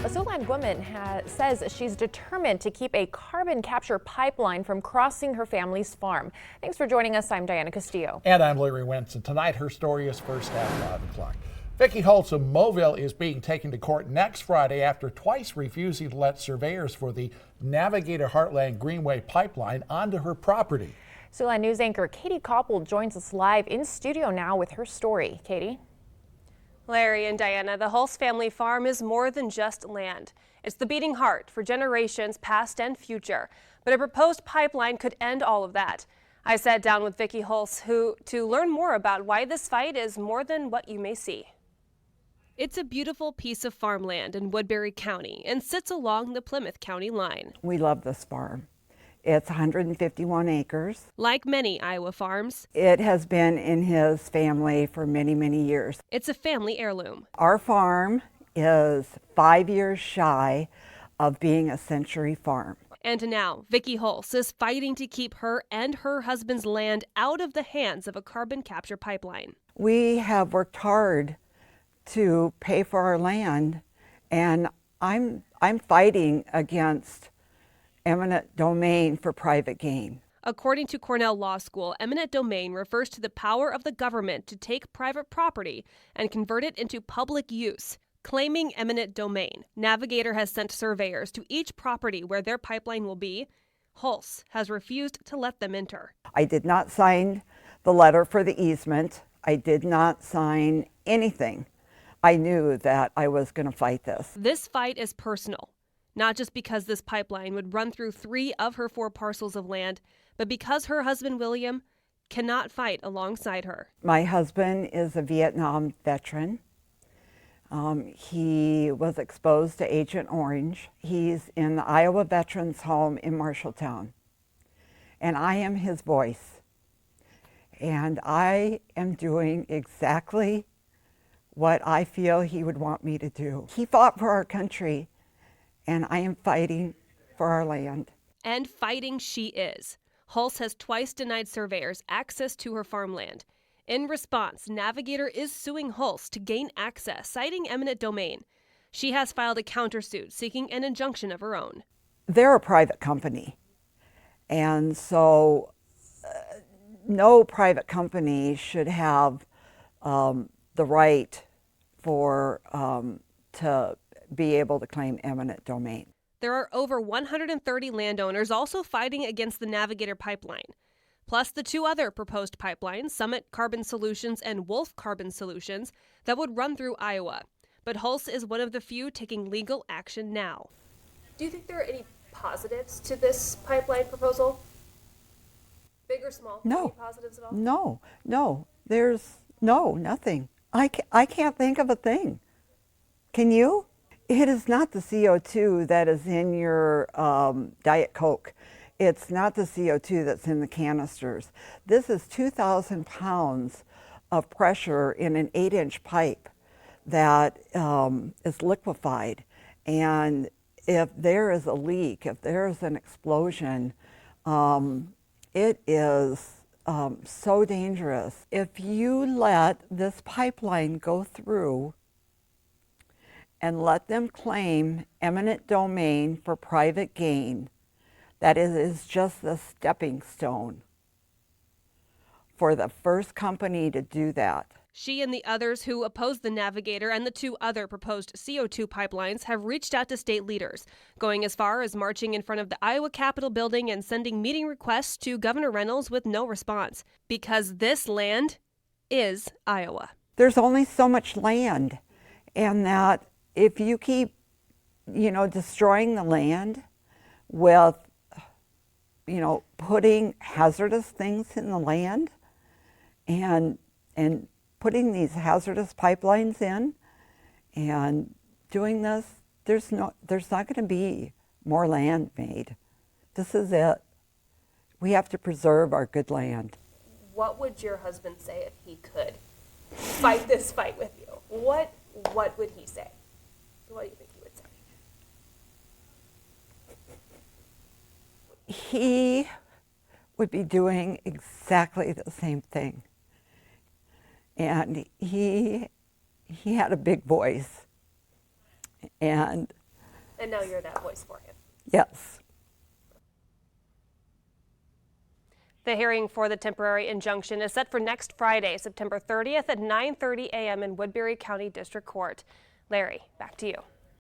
A Siouxland woman says she's determined to keep a carbon capture pipeline from crossing her family's farm. Thanks for joining us. I'm Diana Castillo. And I'm Larry Winston. Tonight, her story is first at 5 o'clock. Vicki Hulse of Moville is being taken to court next Friday after twice refusing to let surveyors for the Navigator Heartland Greenway pipeline onto her property. Siouxland News anchor Katie Copple joins us live in studio now with her story. Katie? Larry and Diana, the Hulse family farm is more than just land. It's the beating heart for generations past and future. But a proposed pipeline could end all of that. I sat down with Vicki Hulse to learn more about why this fight is more than what you may see. It's a beautiful piece of farmland in Woodbury County and sits along the Plymouth County line. We love this farm. It's 151 acres. Like many Iowa farms, it has been in his family for many, many years. It's a family heirloom. Our farm is 5 years shy of being a century farm. And now, Vicki Hulse is fighting to keep her and her husband's land out of the hands of a carbon capture pipeline. We have worked hard to pay for our land, and I'm fighting against eminent domain for private gain. According to Cornell Law School, eminent domain refers to the power of the government to take private property and convert it into public use. Claiming eminent domain, Navigator has sent surveyors to each property where their pipeline will be. Hulse has refused to let them enter. I did not sign the letter for the easement. I did not sign anything. I knew that I was going to fight this. This fight is personal. Not just because this pipeline would run through 3 of her 4 parcels of land, but because her husband, William, cannot fight alongside her. My husband is a Vietnam veteran. He was exposed to Agent Orange. He's in the Iowa Veterans Home in Marshalltown. And I am his voice. And I am doing exactly what I feel he would want me to do. He fought for our country. And I am fighting for our land. And fighting she is. Hulse has twice denied surveyors access to her farmland. In response, Navigator is suing Hulse to gain access, citing eminent domain. She has filed a countersuit seeking an injunction of her own. They're a private company. And so no private company should have the right for to be able to claim eminent domain. There are over 130 landowners also fighting against the Navigator pipeline, plus the 2 other proposed pipelines, Summit Carbon Solutions and Wolf Carbon Solutions, that would run through Iowa. But Hulse is one of the few taking legal action now. Do you think there are any positives to this pipeline proposal? Big or small? No. Any positives at all? No. There's nothing. I can't think of a thing. Can you? It is not the CO2 that is in your Diet Coke. It's not the CO2 that's in the canisters. This is 2,000 pounds of pressure in an 8-inch pipe that is liquefied. And if there is a leak, if there is an explosion, it is so dangerous. If you let this pipeline go through and let them claim eminent domain for private gain, that it is just the stepping stone for the first company to do that. She and the others who oppose the Navigator and the 2 other proposed CO2 pipelines have reached out to state leaders, going as far as marching in front of the Iowa Capitol building and sending meeting requests to Governor Reynolds with no response, because this land is Iowa. There's only so much land, and that if you keep, destroying the land with, putting hazardous things in the land and putting these hazardous pipelines in and doing this, there's not going to be more land made. This is it. We have to preserve our good land. What would your husband say if he could fight this fight with you? What would he say? What do you think he would say? He would be doing exactly the same thing. And he had a big voice. And And now you're that voice for him. Yes. The hearing for the temporary injunction is set for next Friday, September 30th at 9:30 a.m. in Woodbury County District Court. Larry, back to you.